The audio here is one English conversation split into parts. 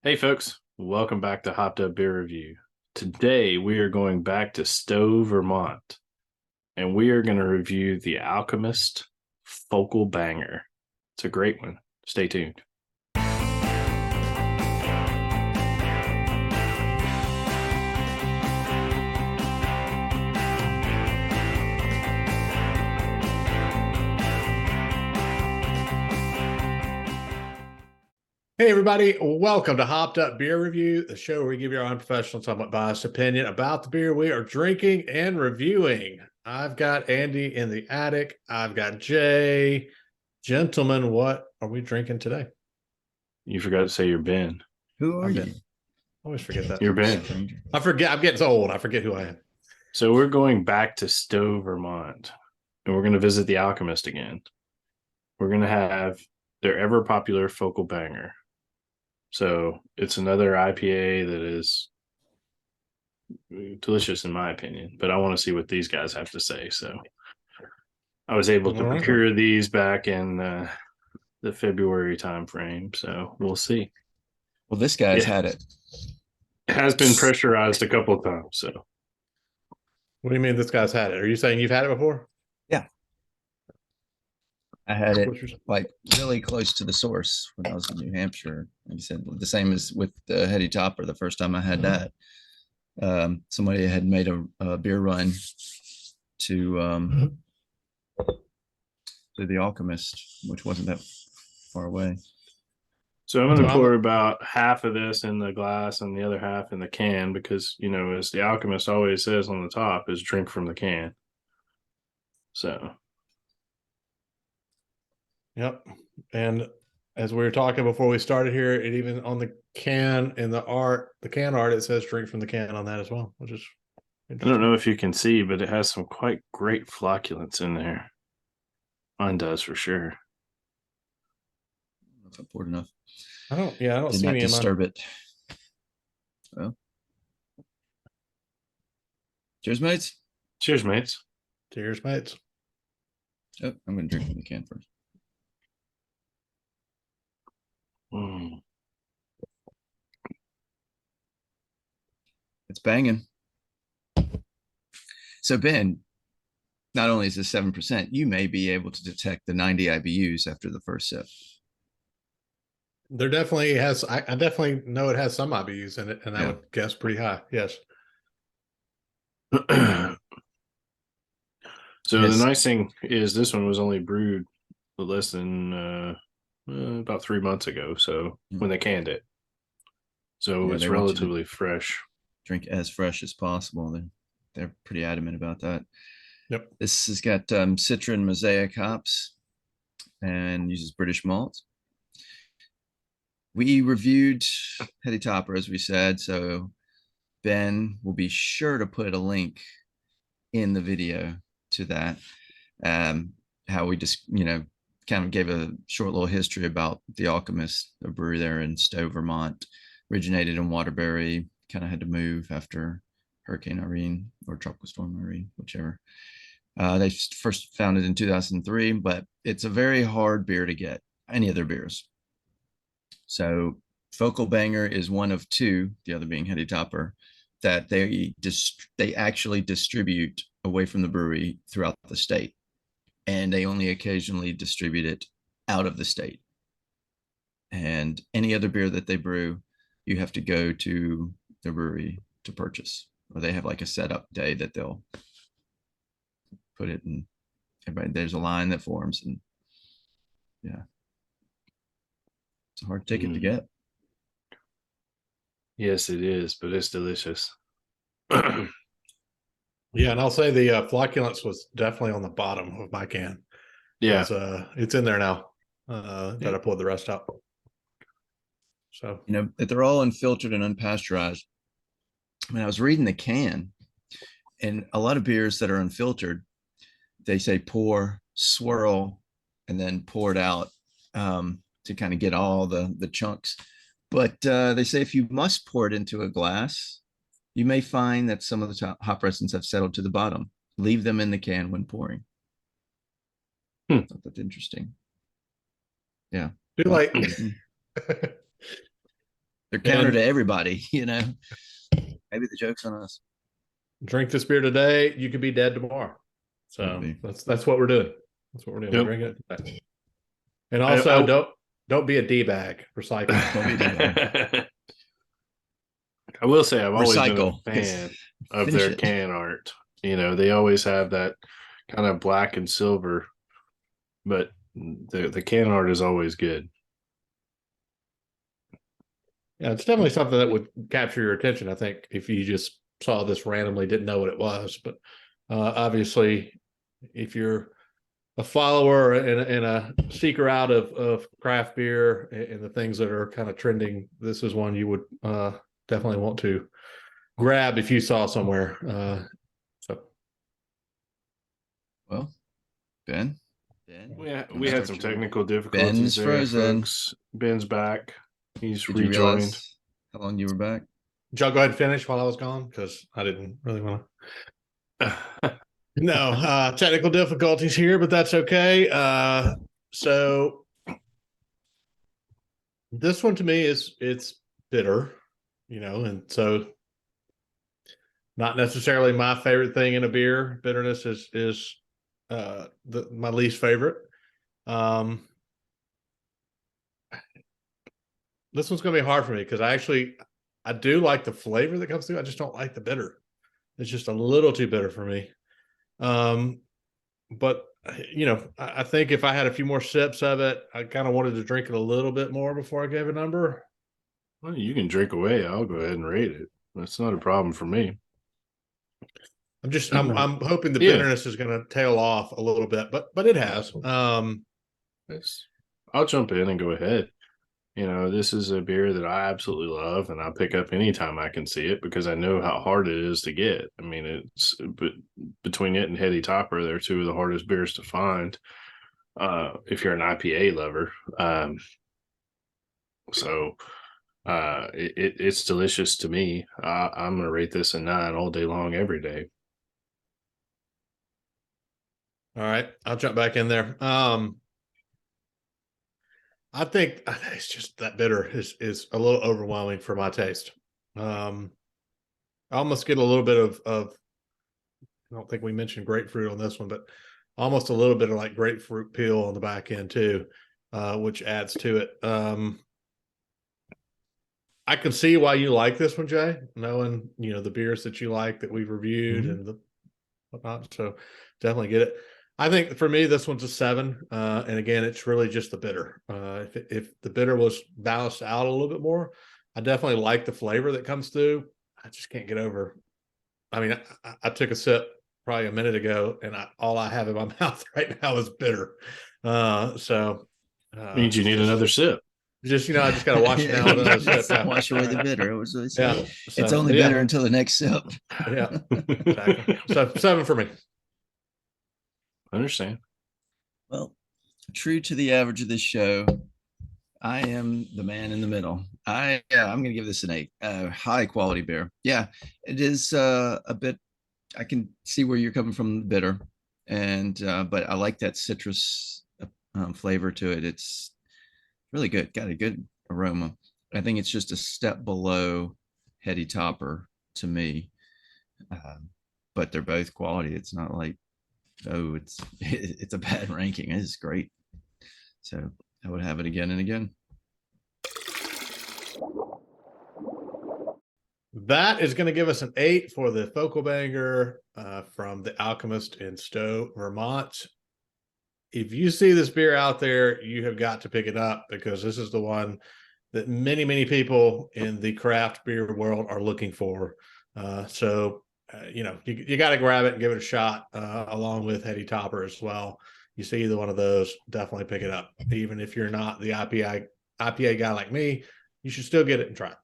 Hey folks, welcome back to Hopped Up Beer Review. Today we are going back to Stowe, Vermont, and we are going to review the Alchemist Focal Banger. It's a great one. Stay tuned. Hey everybody, welcome to Hopped Up Beer Review, the show where we give you our unprofessional, somewhat biased opinion about the beer we are drinking and reviewing. I've got Andy in the attic. I've got Jay. Gentlemen, what are we drinking today? You forgot to say you're Ben. Who are you? I always forget that. You're Ben. I forget. I'm getting so old. I forget who I am. So we're going back to Stowe, Vermont, and we're going to visit the Alchemist again. We're going to have their ever popular Focal Banger. So it's another IPA that is delicious in my opinion, but I want to see what these guys have to say. So I was able to procure these back in the February time frame. So we'll see. Well, this guy's had it. It has been pressurized a couple of times. So what do you mean this guy's had it? Are you saying you've had it before? Yeah. I had it like really close to the source when I was in New Hampshire. Like you said, the same as with the Heady Topper. The first time I had that, somebody had made a beer run to the Alchemist, which wasn't that far away. So I'm going to pour about half of this in the glass and the other half in the can because, you know, as the Alchemist always says on the top, is drink from the can. So. Yep. And as we were talking before we started here, it even on the can in the can art, it says drink from the can on that as well, which is I don't know if you can see, but it has some quite great flocculence in there. Mine does for sure. I don't know if I poured enough. I don't see any disturb it. Well, cheers, mates. Cheers, mates. Cheers, mates. Oh, I'm going to drink from the can first. It's banging. So Ben, not only is this 7%, you may be able to detect the 90 IBUs after the first sip. There definitely has. I definitely know it has some IBUs in it, and I would guess pretty high. Yes. So the nice thing is this one was only brewed less than about 3 months ago. So when they canned it, so it's relatively fresh. Drink as fresh as possible. They're pretty adamant about that. Yep. This has got Citron Mosaic hops and uses British malt. We reviewed Heady Topper, as we said, so Ben will be sure to put a link in the video to that. How we just, kind of gave a short little history about the Alchemist, the brewery there in Stowe, Vermont, originated in Waterbury, kind of had to move after Hurricane Irene or Tropical Storm Irene, whichever. They first founded in 2003, but it's a very hard beer to get, any of their beers. So Focal Banger is one of two, the other being Heady Topper, that they actually distribute away from the brewery throughout the state. And they only occasionally distribute it out of the state. And any other beer that they brew, you have to go to the brewery to purchase, or they have like a setup day that they'll put it in. Everybody, there's a line that forms, and yeah, it's a hard ticket to get. Yes, it is, but it's delicious. Yeah, and I'll say the flocculence was definitely on the bottom of my can. Yeah, it's in there now. That I pulled the rest out. So that they're all unfiltered and unpasteurized. I mean, I was reading the can, and a lot of beers that are unfiltered, they say pour, swirl, and then pour it out to kind of get all the chunks. But they say if you must pour it into a glass, you may find that some of the hop resins have settled to the bottom. Leave them in the can when pouring. I thought that's interesting. Yeah. They're counter And to everybody, Maybe the joke's on us. drink this beer today, you could be dead tomorrow. So that's what we're doing. That's what we're doing. Yep. We're drinking it today. And also, don't be a d-bag. Recycle. Don't be a D-bag. I will say I've always been a Recycle. fan of Finish their it. can art. They always have that kind of black and silver, but the can art is always good. Yeah, it's definitely something that would capture your attention, I think, if you just saw this randomly, didn't know what it was. But obviously, if you're a follower and a seeker out of craft beer and the things that are kind of trending, this is one you would definitely want to grab if you saw somewhere. Well, Ben. We had some technical difficulties Ben's there, frozen. folks. Ben's back. He's Did you rejoined. realize how long you were back? Did y'all go ahead and finish while I was gone? Because I didn't really want to. No, technical difficulties here, but that's okay. So this one to me it's bitter, and so not necessarily my favorite thing in a beer. Bitterness is my least favorite. This one's going to be hard for me because I do like the flavor that comes through. I just don't like the bitter. It's just a little too bitter for me. But I think if I had a few more sips of it, I kind of wanted to drink it a little bit more before I gave a number. Well, you can drink away. I'll go ahead and rate it. That's not a problem for me. I'm hoping the bitterness is going to tail off a little bit, but it has. I'll jump in and go ahead. This is a beer that I absolutely love, and I'll pick up anytime I can see it because I know how hard it is to get. I mean, but between it and Heady Topper, they're two of the hardest beers to find if you're an IPA lover. It's delicious to me. I'm going to rate this a 9 all day long, every day. All right, I'll jump back in there. I think it's just that bitter is a little overwhelming for my taste. I almost get a little bit of I don't think we mentioned grapefruit on this one, but almost a little bit of like grapefruit peel on the back end too, which adds to it. I can see why you like this one, Jay, knowing the beers that you like that we've reviewed and the whatnot. So definitely get it. I think for me, this one's a 7. And again, it's really just the bitter. If the bitter was balanced out a little bit more, I definitely like the flavor that comes through. I just can't get over. I mean, I took a sip probably a minute ago, and all I have in my mouth right now is bitter. Means you need another sip. I just got to wash it down with another sip. Wash away the bitter. Yeah, it's only bitter until the next sip. Yeah, exactly. So 7 for me. Understand. Well, true to the average of this show, I am the man in the middle. I'm going to give this an 8. High quality beer. Yeah, it is a bit. I can see where you're coming from, bitter, and but I like that citrus flavor to it. It's really good. Got a good aroma. I think it's just a step below Heady Topper to me, but they're both quality. It's not like it's a bad ranking. It's great. So I would have it again and again. That is going to give us an 8 for the Focal Banger from the Alchemist in Stowe, Vermont. If you see this beer out there, you have got to pick it up because this is the one that many, many people in the craft beer world are looking for. You got to grab it and give it a shot along with Heady Topper as well. You see either one of those, definitely pick it up. Even if you're not the IPA guy like me, you should still get it and try it.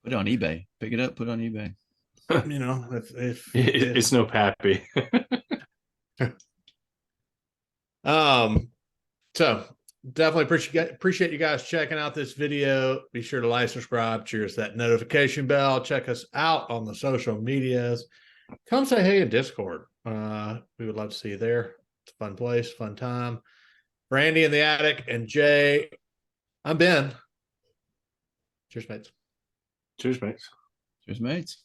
Put it on eBay. Pick it up, put it on eBay. If it's no pappy. So definitely appreciate you guys checking out this video. Be sure to like, subscribe, cheers that notification bell. Check us out on the social medias. Come say hey in Discord. We would love to see you there. It's a fun place, fun time. For Andy in the attic and Jay, I'm Ben. Cheers, mates. Cheers, mates. Cheers, mates.